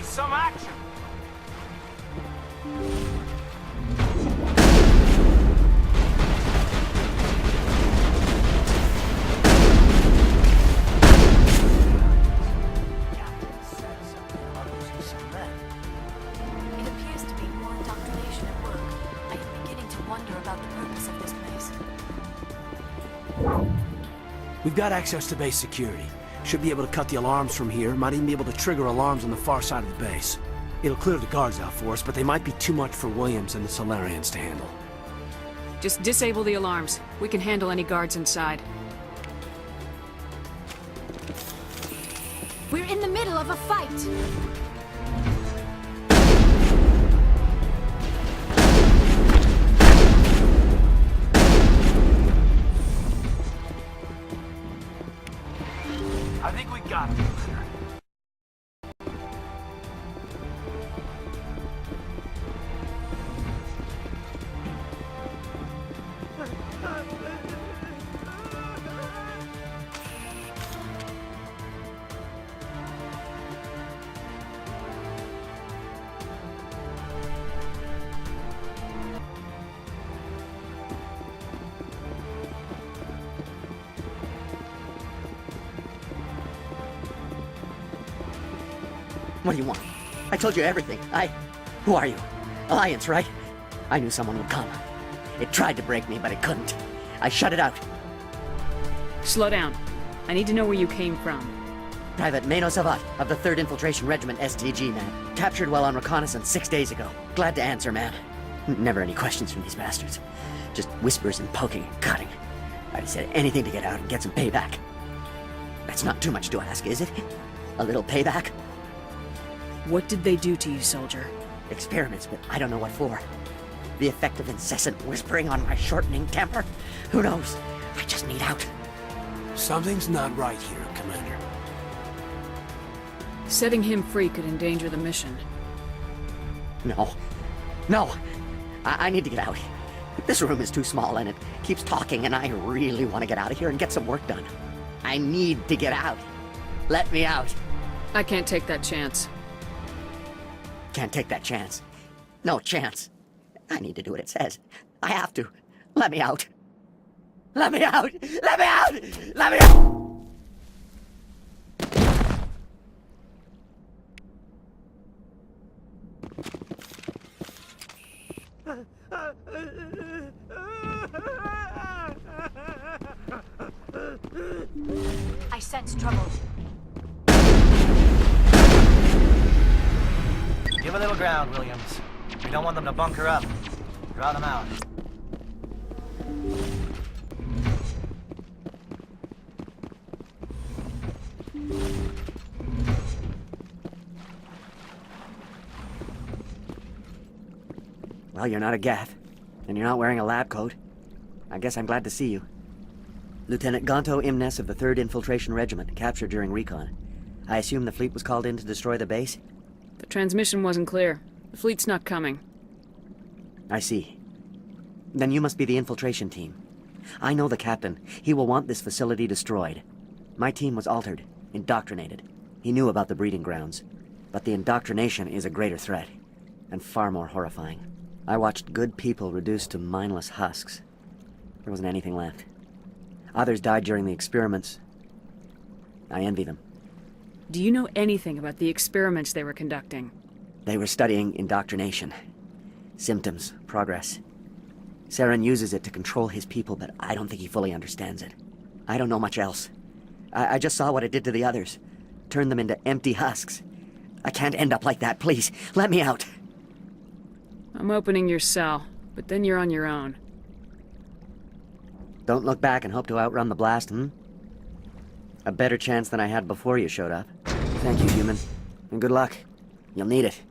some action! It appears to be more indoctrination at work. I am beginning to wonder about the purpose of this place. We've got access to base security. Should be able to cut the alarms from here. Might even be able to trigger alarms on the far side of the base. It'll clear the guards out for us, but they might be too much for Williams and the Solarians to handle. Just disable the alarms. We can handle any guards inside. We're in the middle of a fight! I think we got it, Commander. What do you want? I told you everything. Who are you? Alliance, right? I knew someone would come. It tried to break me, but it couldn't. I shut it out. Slow down. I need to know where you came from. Private Mano Savat of the 3rd Infiltration Regiment STG, man. Captured while on reconnaissance 6 days ago. Glad to answer, man. Never any questions from these bastards. Just whispers and poking and cutting. I'd have said anything to get out and get some payback. That's not too much to ask, is it? A little payback? What did they do to you, soldier? Experiments, but I don't know what for. The effect of incessant whispering on my shortening temper? Who knows? I just need out. Something's not right here, Commander. Setting him free could endanger the mission. No. No! I need to get out. This room is too small and it keeps talking and I really want to get out of here and get some work done. I need to get out. Let me out. I can't take that chance. Can't take that chance. No chance. I need to do what it says. I have to. Let me out. Let me out! Let me out! Let me out! I sense trouble. Give a little ground, Williams. We don't want them to bunker up. Draw them out. Well, you're not a Gath, and you're not wearing a lab coat. I guess I'm glad to see you. Lieutenant Gonto Imnes of the 3rd Infiltration Regiment, captured during recon. I assume the fleet was called in to destroy the base? The transmission wasn't clear. The fleet's not coming. I see. Then you must be the infiltration team. I know the captain. He will want this facility destroyed. My team was altered, indoctrinated. He knew about the breeding grounds. But the indoctrination is a greater threat, and far more horrifying. I watched good people reduced to mindless husks. There wasn't anything left. Others died during the experiments. I envy them. Do you know anything about the experiments they were conducting? They were studying indoctrination. Symptoms, progress. Saren uses it to control his people, but I don't think he fully understands it. I don't know much else. I just saw what it did to the others. Turned them into empty husks. I can't end up like that, please. Let me out. I'm opening your cell, but then you're on your own. Don't look back and hope to outrun the blast, A better chance than I had before you showed up. Thank you, human. And good luck. You'll need it.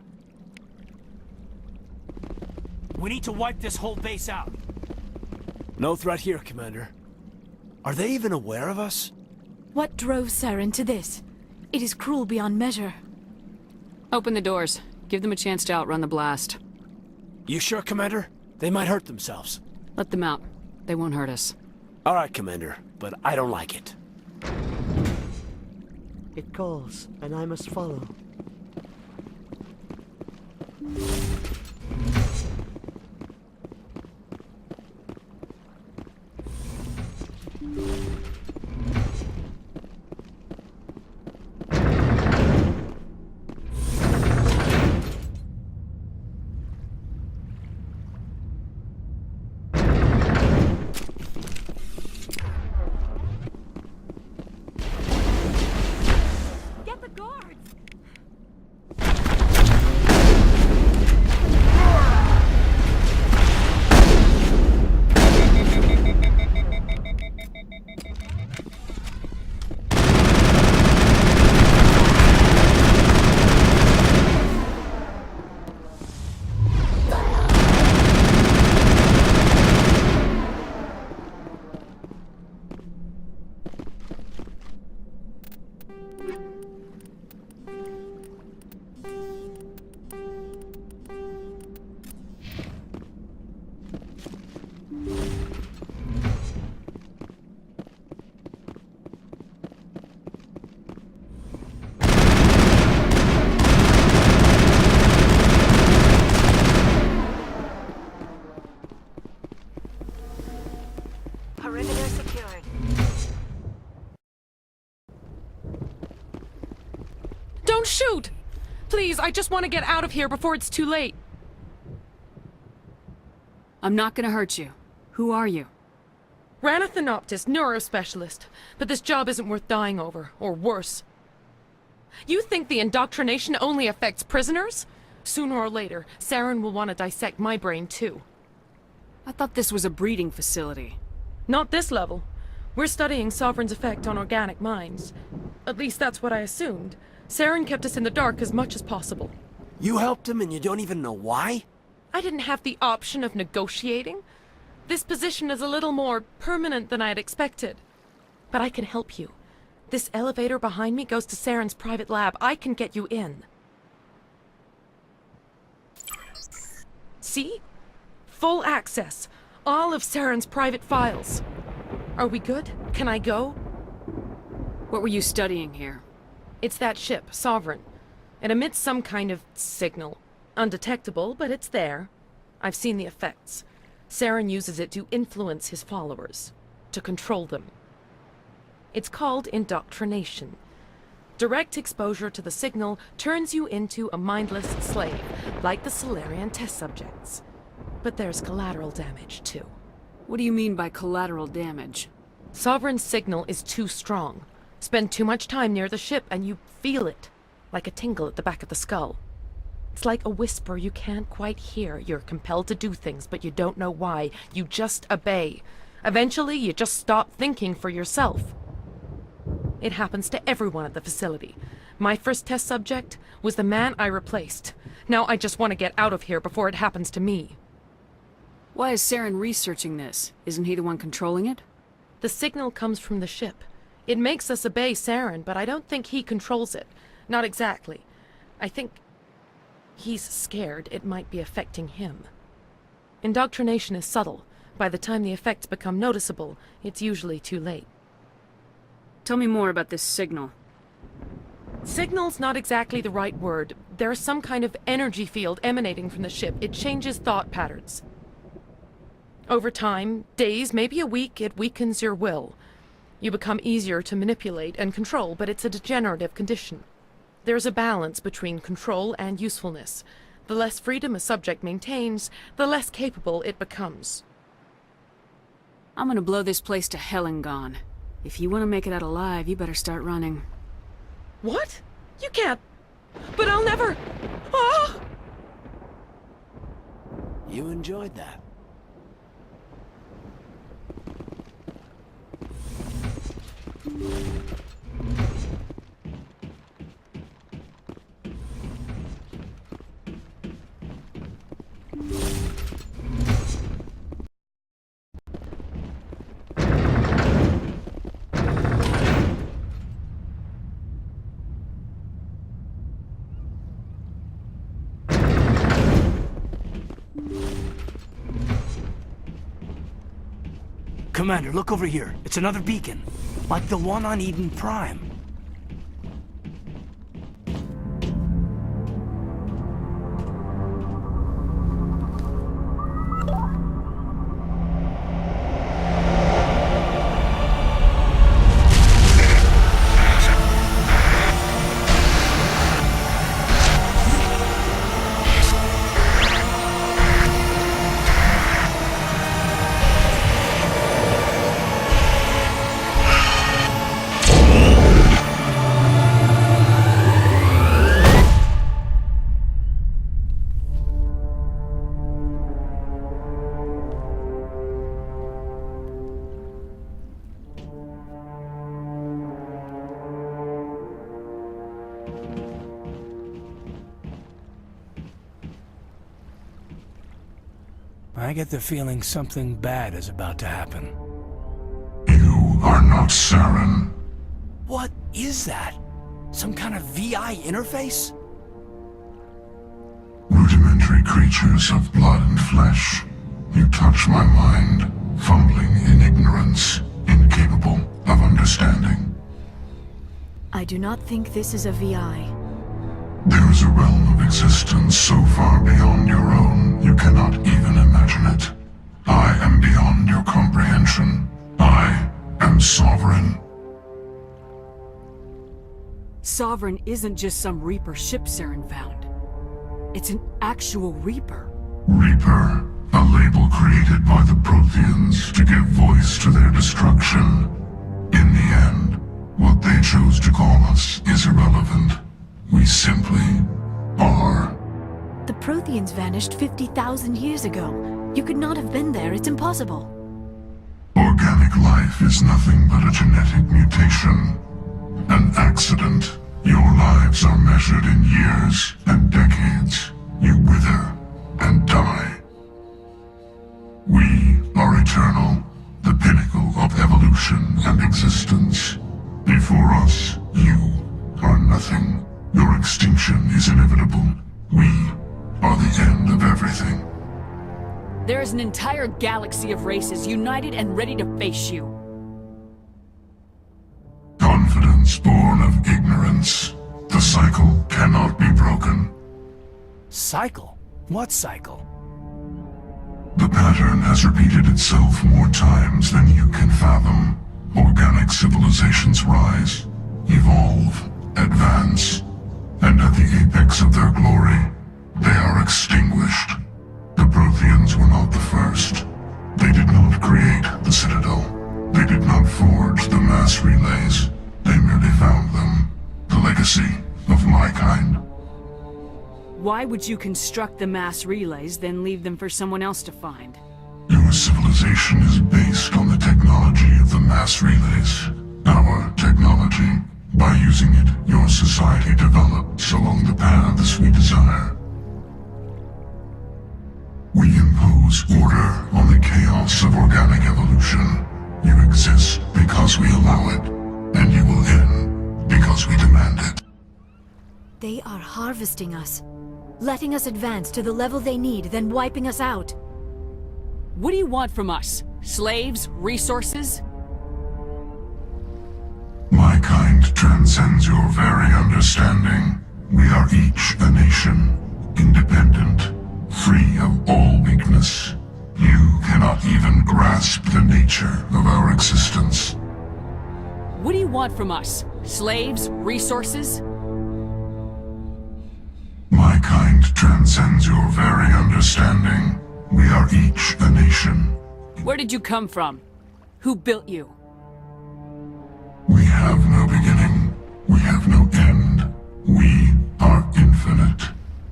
We need to wipe this whole base out. No threat here, Commander. Are they even aware of us? What drove Saren to this? It is cruel beyond measure. Open the doors. Give them a chance to outrun the blast. You sure, Commander? They might hurt themselves. Let them out. They won't hurt us. All right, Commander, but I don't like it. It calls, and I must follow. shoot! Please, I just want to get out of here before it's too late. I'm not gonna hurt you. Who are you? Ranathanoptis, neurospecialist. But this job isn't worth dying over, or worse. You think the indoctrination only affects prisoners? Sooner or later, Saren will want to dissect my brain too. I thought this was a breeding facility. Not this level. We're studying Sovereign's effect on organic minds. At least that's what I assumed. Saren kept us in the dark as much as possible. You helped him and you don't even know why? I didn't have the option of negotiating. This position is a little more permanent than I had expected. But I can help you. This elevator behind me goes to Saren's private lab. I can get you in. See? Full access. All of Saren's private files. Are we good? Can I go? What were you studying here? It's that ship, Sovereign. It emits some kind of signal. Undetectable, but it's there. I've seen the effects. Saren uses it to influence his followers. To control them. It's called indoctrination. Direct exposure to the signal turns you into a mindless slave, like the Solarian test subjects. But there's collateral damage, too. What do you mean by collateral damage? Sovereign's signal is too strong. Spend too much time near the ship and you feel it, like a tingle at the back of the skull. It's like a whisper you can't quite hear. You're compelled to do things, but you don't know why. You just obey. Eventually, you just stop thinking for yourself. It happens to everyone at the facility. My first test subject was the man I replaced. Now I just want to get out of here before it happens to me. Why is Saren researching this? Isn't he the one controlling it? The signal comes from the ship. It makes us obey Saren, but I don't think he controls it. Not exactly. I think he's scared it might be affecting him. Indoctrination is subtle. By the time the effects become noticeable, it's usually too late. Tell me more about this signal. Signal's not exactly the right word. There's some kind of energy field emanating from the ship. It changes thought patterns. Over time, days, maybe a week, it weakens your will. You become easier to manipulate and control, but it's a degenerative condition. There's a balance between control and usefulness. The less freedom a subject maintains, the less capable it becomes. I'm gonna blow this place to hell and gone. If you want to make it out alive, you better start running. What? You can't. But I'll never. Ah! You enjoyed that. Commander, look over here. It's another beacon. Like the one on Eden Prime. I get the feeling something bad is about to happen. You are not Saren. What is that? Some kind of VI interface? Rudimentary creatures of blood and flesh. You touch my mind, fumbling in ignorance, incapable of understanding. I do not think this is a VI. There is a realm of existence so far beyond your own, you cannot even imagine it. I am beyond your comprehension. I am sovereign. Sovereign isn't just some Reaper ship Saren found. It's an actual Reaper. Reaper, a label created by the Protheans to give voice to their destruction. In the end, what they chose to call us is irrelevant. We simply are. The Protheans vanished 50,000 years ago. You could not have been there. It's impossible. Organic life is nothing but a genetic mutation. An accident. Your lives are measured in years and decades. You wither and die. We are eternal, the pinnacle of evolution and existence. Before us, you are nothing. Your extinction is inevitable. We are the end of everything. There is an entire galaxy of races united and ready to face you. Confidence born of ignorance. The cycle cannot be broken. Cycle? What cycle? The pattern has repeated itself more times than you can fathom. Organic civilizations rise, evolve, advance, and at the apex of their glory, they are extinguished. The Protheans were not the first. They did not create the Citadel. They did not forge the mass relays. They merely found them. The legacy of my kind. Why would you construct the mass relays, then leave them for someone else to find? Your civilization is based on the technology of the mass relays. Our technology. By using it, your society develops along the paths we desire. We impose order on the chaos of organic evolution. You exist because we allow it, and you will end because we demand it. They are harvesting us. Letting us advance to the level they need, then wiping us out. What do you want from us? Slaves? Resources? My kind transcends your very understanding. We are each a nation, independent, free of all weakness. You cannot even grasp the nature of our existence. What do you want from us? Slaves? Resources? My kind transcends your very understanding. We are each a nation. Where did you come from? Who built you? We have no beginning. We have no end. We are infinite.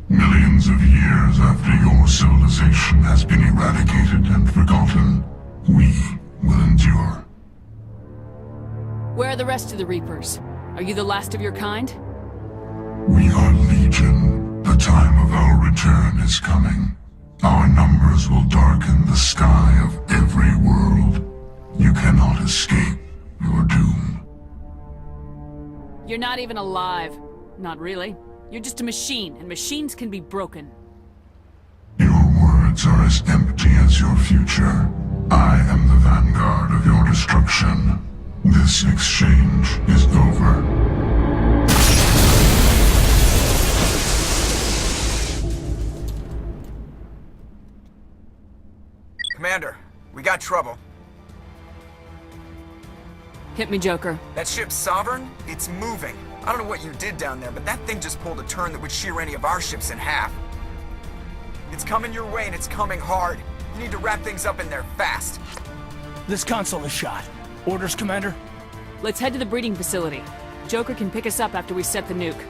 Millions of years after your civilization has been eradicated and forgotten, we will endure. Where are the rest of the Reapers? Are you the last of your kind? We are legion. The time of our return is coming. Our numbers will darken the sky of every world. You cannot escape your doom. You're not even alive. Not really. You're just a machine, and machines can be broken. Your words are as empty as your future. I am the Vanguard of your destruction. This exchange is over. Commander, we got trouble. Hit me, Joker. That ship's Sovereign? It's moving. I don't know what you did down there, but that thing just pulled a turn that would shear any of our ships in half. It's coming your way, and it's coming hard. You need to wrap things up in there fast. This console is shot. Orders, Commander? Let's head to the breeding facility. Joker can pick us up after we set the nuke.